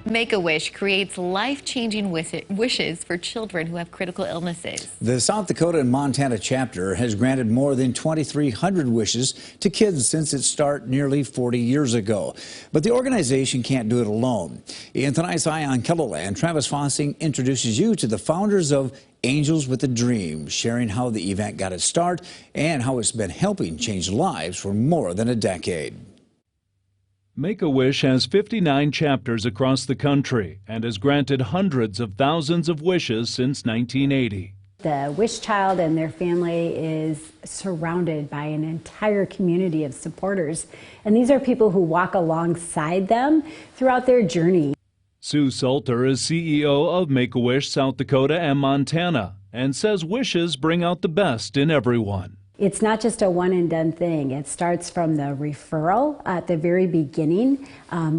Make-A-Wish creates life-changing wishes for children who have critical illnesses. The South Dakota and Montana chapter has granted more than 2,300 wishes to kids since its start nearly 40 years ago. But the organization can't do it alone. In tonight's Eye on KELOLAND, Travis Fossing introduces you to the founders of Angels with a Dream, sharing how the event got its start and how it's been helping change lives for more than a decade. Make-A-Wish has 59 chapters across the country and has granted hundreds of thousands of wishes since 1980. The wish child and their family is surrounded by an entire community of supporters, and these are people who walk alongside them throughout their journey. Sue Salter is CEO of Make-A-Wish South Dakota and Montana and says wishes bring out the best in everyone. It's not just a one and done thing. It starts from the referral at the very beginning,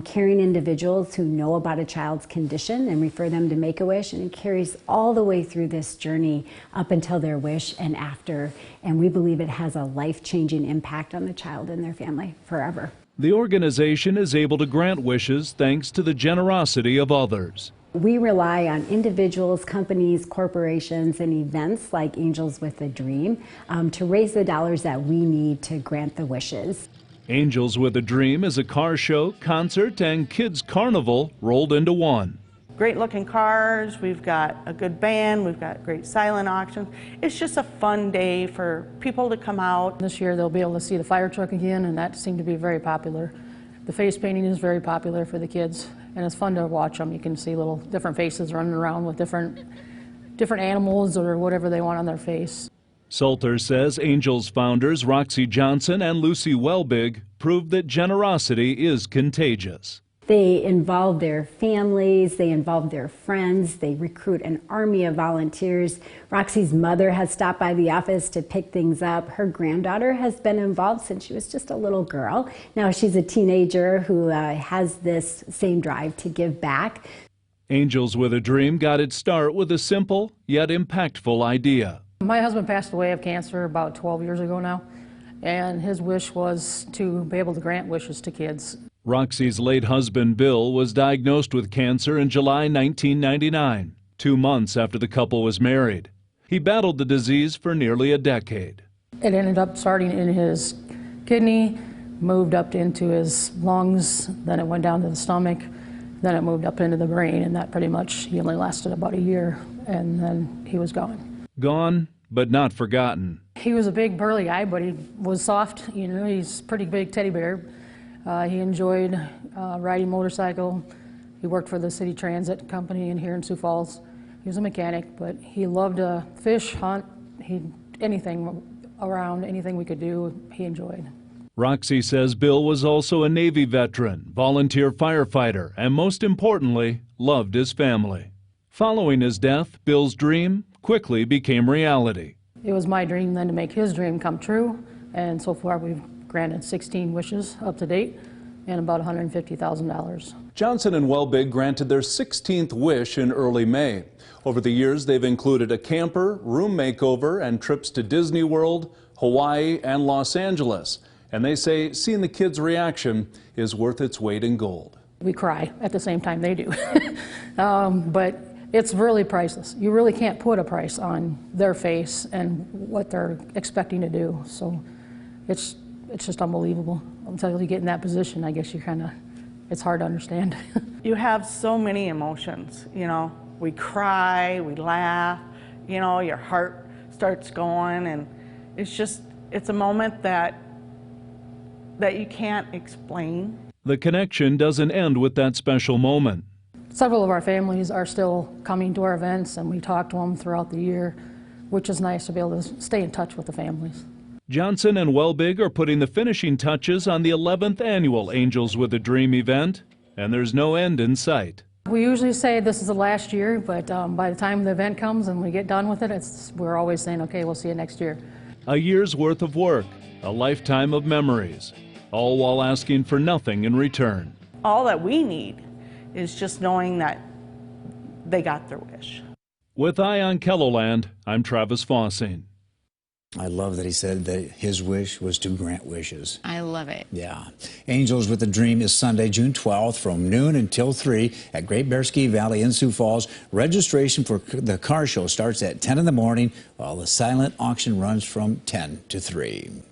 caring individuals who know about a child's condition and refer them to Make-A-Wish, and it carries all the way through this journey up until their wish and after. And we believe it has a life-changing impact on the child and their family forever. The organization is able to grant wishes thanks to the generosity of others. We rely on individuals, companies, corporations, and events like Angels with a Dream to raise the dollars that we need to grant the wishes. Angels with a Dream is a car show, concert, and kids carnival rolled into one. Great looking cars, we've got a good band, we've got great silent auctions. It's just a fun day for people to come out. This year they'll be able to see the fire truck again, and that seemed to be very popular. The face painting is very popular for the kids, and it's fun to watch them. You can see little different faces running around with different animals or whatever they want on their face. Salter says Angels founders Roxie Johnson and Lucy WELBIG proved that generosity is contagious. They involve their families, they involve their friends, they recruit an army of volunteers. Roxie's mother has stopped by the office to pick things up. Her granddaughter has been involved since she was just a little girl. Now she's a teenager who has this same drive to give back. Angels with a Dream got its start with a simple yet impactful idea. My husband passed away of cancer about 12 years ago now, and his wish was to be able to grant wishes to kids. Roxie's late husband, Bill, was diagnosed with cancer in July 1999, 2 months after the couple was married. He battled the disease for nearly a decade. It ended up starting in his kidney, moved up into his lungs, then it went down to the stomach, then it moved up into the brain, and that pretty much, he only lasted about a year, and then he was gone. Gone, but not forgotten. He was a big burly guy, but he was soft. You know, he's a pretty big teddy bear. He enjoyed riding motorcycle. He worked for the city transit company in here in Sioux Falls. He was a mechanic, but he loved to fish, hunt, anything around, anything we could do, he enjoyed. Roxie says Bill was also a Navy veteran, volunteer firefighter, and most importantly, loved his family. Following his death, Bill's dream quickly became reality. It was my dream then to make his dream come true, and so far we've granted 16 wishes up to date and about $150,000. Johnson and WELBIG granted their 16th wish in early May. Over the years, they've included a camper, room makeover, and trips to Disney World, Hawaii, and Los Angeles. And they say seeing the kids' reaction is worth its weight in gold. We cry at the same time they do. But it's really priceless. You really can't put a price on their face and what they're expecting to do. So it's just unbelievable. Until you get in that position, I guess it's hard to understand. You have so many emotions, you know. We cry, we laugh, you know, your heart starts going, and it's a moment that you can't explain. The connection doesn't end with that special moment. Several of our families are still coming to our events, and we talk to them throughout the year, which is nice to be able to stay in touch with the families. Johnson and WELBIG are putting the finishing touches on the 11th annual Angels with a Dream event, and there's no end in sight. We usually say this is the last year, but by the time the event comes and we get done with it, we're always saying, okay, we'll see you next year. A year's worth of work, a lifetime of memories, all while asking for nothing in return. All that we need is just knowing that they got their wish. With Eye on KELOLAND, I'm Travis Fossing. I love that he said that his wish was to grant wishes. I love it. Yeah. Angels with a Dream is Sunday, June 12th from noon until 3 at Great Bear Ski Valley in Sioux Falls. Registration for the car show starts at 10 in the morning while the silent auction runs from 10 to 3.